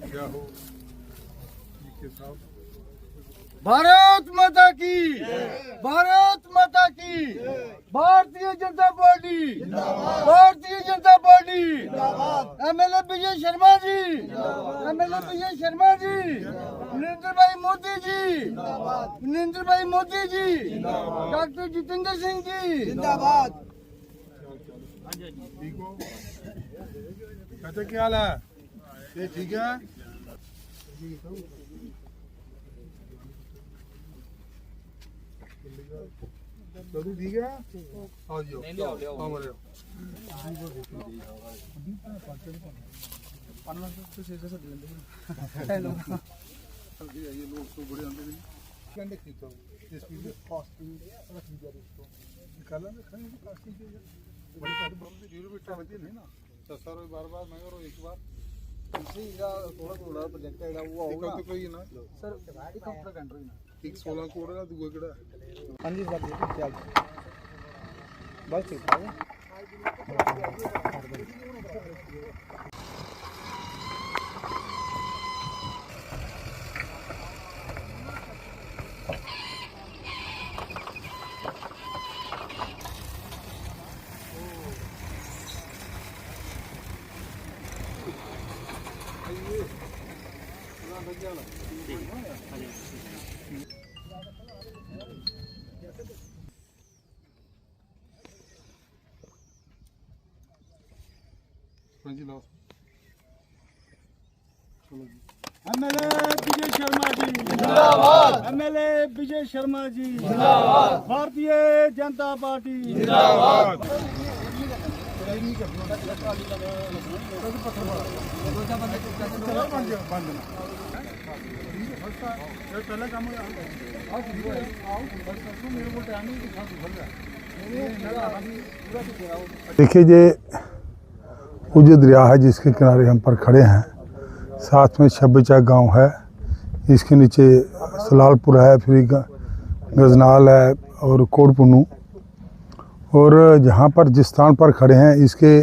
क्या हो के साथ भारत माता की, भारत माता की, Bharatiya Janata party, Bharatiya Janata party, MLA Vijay Sharma ji, MLA Vijay Sharma ji, Narendra भाई मोदी जी, नरेंद्र भाई मोदी जी, डॉक्टर जितेंद्र सिंह जी जिंदाबाद। ठीक हो? कहते क्या हाल है? ये ठीक है? तो ठीक है? आओ जी, आओ बोलो। ये लोग तो बड़े अंदर कंडे खींचो इस वीडियो फास्टिंग रख दिया इसको निकाला ना खाने की फास्टिंग के बड़ी बात बम से जीरो बिटा होती है ना ससरो बार-बार मैं करो एक बार इसी का थोड़ा प्रोजेक्ट है वो होगा तो कोई ना सर एक कंप्यूटर कंट्री ना एक 16 कोड है दूसरा केड़ा हां जी सर चल बस ठीक है एमएलए विजय शर्मा जी जिंदाबाद, एमएलए विजय शर्मा जी जिंदाबाद, भारतीय जनता पार्टी जिंदाबाद। देखिए ये वो जो दरिया है जिसके किनारे हम पर खड़े हैं, साथ में छब्बीचा गांव है, इसके नीचे सलालपुर है, फिर गजनाल है और कोटपुनू। और जहां पर जिस स्थान पर खड़े हैं इसके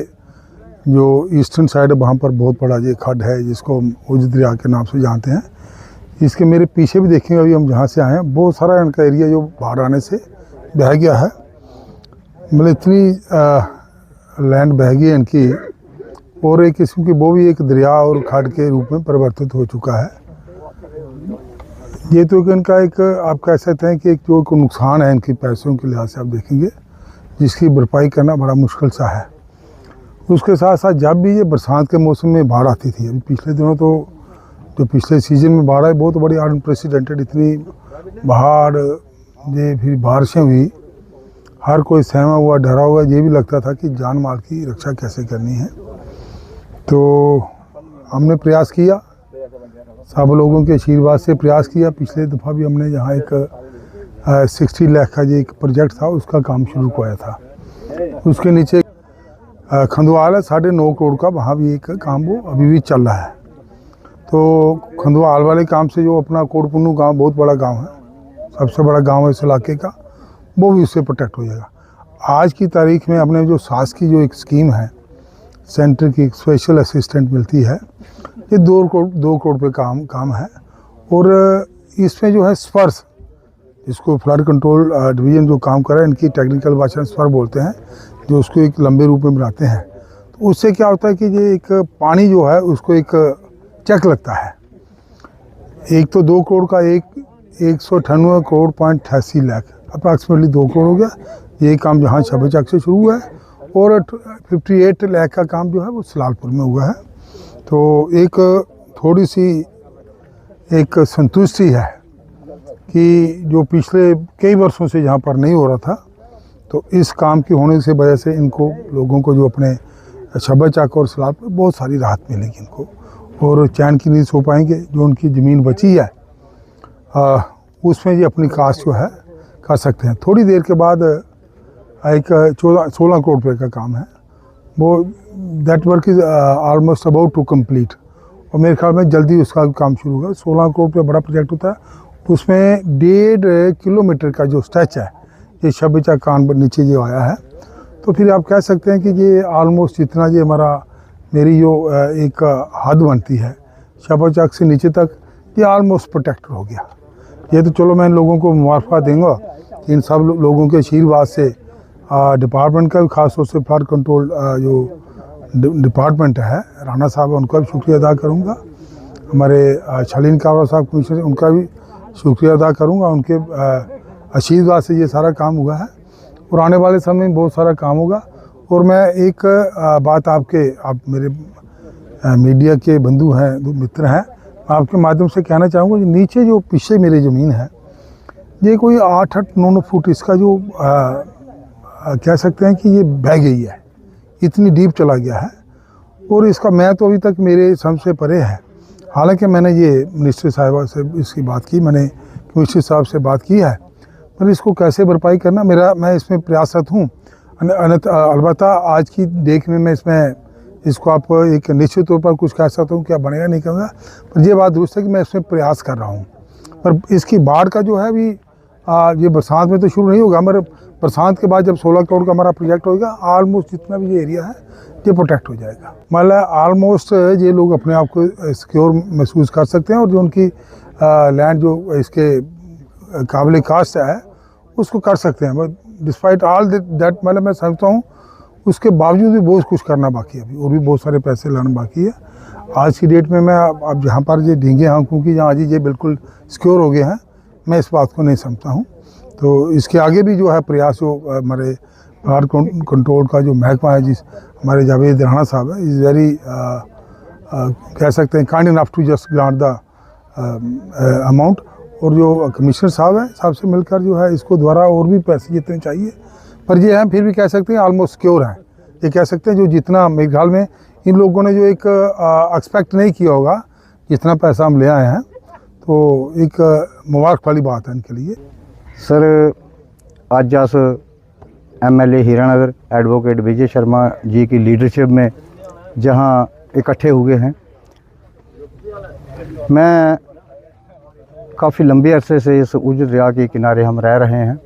जो ईस्टर्न साइड है वहाँ पर बहुत बड़ा ये खड्ड है जिसको हम उज दरिया के नाम से जानते हैं। इसके मेरे पीछे भी देखेंगे, अभी हम जहाँ से आए हैं बहुत सारा इनका एरिया जो बाढ़ आने से बह गया है, मतलब इतनी लैंड बह गई है इनकी, और एक किस्म की वो भी एक दरिया और खड्ड के रूप में परिवर्तित हो चुका है। ये तो इनका एक आप कह सकते हैं कि एक जो नुकसान है इनकी पैसों के लिहाज से आप देखेंगे, जिसकी भरपाई करना बड़ा मुश्किल सा है। उसके साथ साथ जब भी ये बरसात के मौसम में बाढ़ आती थी, अभी पिछले दिनों तो जो पिछले सीजन में बाढ़ आई बहुत बड़ी अनप्रेसिडेंटेड, इतनी बाढ़ ये फिर बारिशें हुई, हर कोई सहमा हुआ डरा हुआ, ये भी लगता था कि जान माल की रक्षा कैसे करनी है। तो हमने प्रयास किया, सब लोगों के आशीर्वाद से प्रयास किया। पिछले दफ़ा भी हमने यहाँ एक 60 लाख का जो एक प्रोजेक्ट था उसका काम शुरू किया था। उसके नीचे खंदवाल है 9.5 करोड़ का, वहाँ भी एक काम वो अभी भी चल रहा है। तो खंदवाल वाले काम से जो अपना कोटपुनू गांव बहुत बड़ा गांव है, सबसे बड़ा गांव है इस इलाके का, वो भी उससे प्रोटेक्ट हो जाएगा। आज की तारीख में अपने जो सास की जो एक स्कीम है सेंटर की, एक स्पेशल असिस्टेंट मिलती है, ये 2 करोड़ पे काम है। और इसमें जो है स्पर्श, इसको फ्लड कंट्रोल डिवीज़न जो काम कर रहा है, इनकी टेक्निकल भाषा में स्वर बोलते हैं, जो उसको एक लंबे रूप में बनाते हैं। तो उससे क्या होता है कि ये एक पानी जो है उसको एक चेक लगता है। एक तो 2 करोड़ का 198 करोड़ 88 लाख अप्रॉक्सीमेटली 2 करोड़ हो गया। ये काम जहाँ छब्बीचक से शुरू हुआ है, और 58 लाख का काम जो है वो सलालपुर में हुआ है। तो एक थोड़ी सी एक संतुष्टि है कि जो पिछले कई वर्षों से यहाँ पर नहीं हो रहा था, तो इस काम की होने से वजह से इनको लोगों को जो अपने छब्बीचक और सलालपुर बहुत सारी राहत मिलेगी इनको, और चैन की नींद सो पाएंगे। जो उनकी ज़मीन बची है उसमें ये अपनी कास्ट जो है कर सकते हैं। थोड़ी देर के बाद एक 16 करोड़ रुपये का काम है, वो that work is almost about to complete, और मेरे ख्याल में जल्दी उसका काम शुरू होगा। 16 करोड़ रुपये बड़ा प्रोजेक्ट होता है, उसमें 1.5 किलोमीटर का जो स्ट्रेच है ये छब्बीचक कान नीचे जो आया है। तो फिर आप कह सकते हैं कि ये ऑलमोस्ट जितना ये हमारा मेरी जो एक हद बनती है शबा चक से नीचे तक ये ऑलमोस्ट प्रोटेक्टेड हो गया। ये तो चलो मैं इन लोगों को मुबारकबाद दूंगा कि इन सब लोगों के आशीर्वाद से डिपार्टमेंट का भी खास तौर से फ्लड कंट्रोल जो डिपार्टमेंट है राणा साहब, उनका भी शुक्रिया अदा करूंगा। हमारे शलीन कावरा साहब कमिश्नर, उनका भी शुक्रिया अदा करूंगा। उनके आशीर्वाद से ये सारा काम हुआ है और आने वाले समय में बहुत सारा काम होगा। और मैं एक बात आप मेरे मीडिया के बंधु हैं, मित्र हैं, आपके माध्यम से कहना चाहूँगा, जो नीचे जो पीछे मेरी ज़मीन है ये कोई 8-9 फुट इसका जो कह सकते हैं कि ये बह गई है, इतनी डीप चला गया है। और इसका मैं तो अभी तक मेरे समझ से परे है। हालांकि मैंने ये मिनिस्टर साहिबा से इसकी बात की, मैंने कमिश्नर साहब से बात की है, पर इसको कैसे भरपाई करना मैं इसमें प्रयासरत हूँ। अलबत्ता आज की डेट में मैं इसको आप एक निश्चित तौर पर कुछ कह सकता हूँ, क्या बनेगा नहीं कहूँगा, पर ये बात दुरुस्त है कि मैं इसमें प्रयास कर रहा हूँ। पर इसकी बाढ़ का जो है अभी ये बरसात में तो शुरू नहीं होगा, मगर बरसात के बाद जब 16 करोड़ का हमारा प्रोजेक्ट होगा, ऑलमोस्ट जितना भी ये एरिया है ये प्रोटेक्ट हो जाएगा। मतलब ऑलमोस्ट ये लोग अपने आप को सिक्योर महसूस कर सकते हैं और जो उनकी लैंड जो इसके काबिल कास्ट है उसको कर सकते हैं। बट डिस्पाइट ऑल दैट मतलब मैं समझता हूँ उसके बावजूद भी बहुत कुछ करना बाकी है अभी, और भी बहुत सारे पैसे लाना बाकी है। आज की डेट में मैं अब जहाँ पर ये ढींगे आंखों की जहाँ ये बिल्कुल सिक्योर हो गए हैं, मैं इस बात को नहीं समझता हूँ। तो इसके आगे भी जो है प्रयास, जो हमारे फ्लड कंट्रोल का जो महकमा है, जिस हमारे जावेद राणा साहब है, इज़ वेरी कह सकते हैं kind enough to just grant the amount. और जो कमिश्नर साहब है, साहब से मिलकर जो है इसको द्वारा और भी पैसे जितने चाहिए, पर ये हैं फिर भी कह सकते हैं ऑलमोस्ट सिक्योर हैं। ये कह सकते हैं जो जितना मेरे ख्याल में इन लोगों ने जो एक एक्सपेक्ट नहीं किया होगा जितना पैसा हम ले आए हैं, तो एक मुबारक वाली बात है इनके लिए। सर अज अस MLA हीरानगर एडवोकेट विजय शर्मा जी की लीडरशिप में जहां इकट्ठे हुए हैं, मैं काफ़ी लंबे अरसे से इस उज दरिया के किनारे हम रह रहे हैं।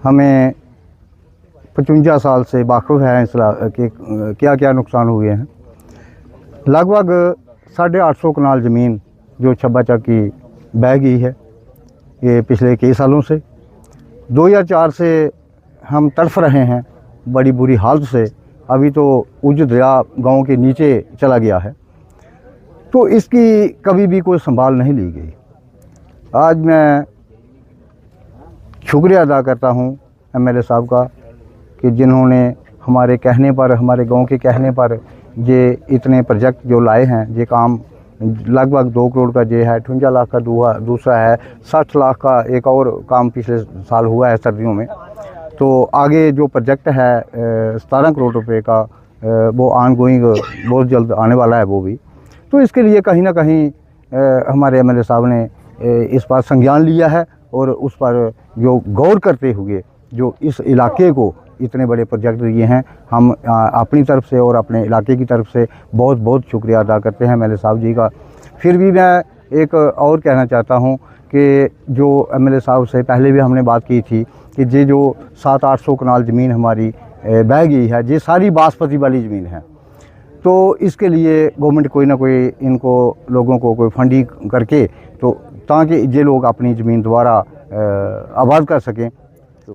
हमें 55 साल से वाक़िफ़ है इस के क्या क्या नुकसान हुए हैं। लगभग 850 कनाल ज़मीन जो छब्बा चक की बह गई है, ये पिछले कई सालों से 2004 से हम तड़फ रहे हैं बड़ी बुरी हालत से। अभी तो उज दरिया गांव के नीचे चला गया है, तो इसकी कभी भी कोई संभाल नहीं ली गई। आज मैं शुक्रिया अदा करता हूं MLA साहब का कि जिन्होंने हमारे कहने पर, हमारे गांव के कहने पर ये इतने प्रोजेक्ट जो लाए हैं। ये काम लगभग 2 करोड़ का ये है, 58 लाख का दूसरा है, 60 लाख का एक और काम पिछले साल हुआ है सर्दियों में। तो आगे जो प्रोजेक्ट है 17 करोड़ रुपए का, वो ऑन गोइंग बहुत जल्द आने वाला है वो भी। तो इसके लिए कहीं ना कहीं हमारे MLA साहब ने इस पर संज्ञान लिया है और उस पर जो गौर करते हुए जो इस इलाके को इतने बड़े प्रोजेक्ट दिए हैं, हम अपनी तरफ से और अपने इलाके की तरफ से बहुत बहुत शुक्रिया अदा करते हैं MLA साहब जी का। फिर भी मैं एक और कहना चाहता हूं कि जो MLA साहब से पहले भी हमने बात की थी कि ये जो 700-800 कनाल ज़मीन हमारी बह गई है, ये सारी बासमती वाली ज़मीन है। तो इसके लिए गवर्नमेंट कोई ना कोई इनको लोगों को कोई फंडिंग करके, तो ताकि ये लोग अपनी ज़मीन दोबारा आबाद कर सकें।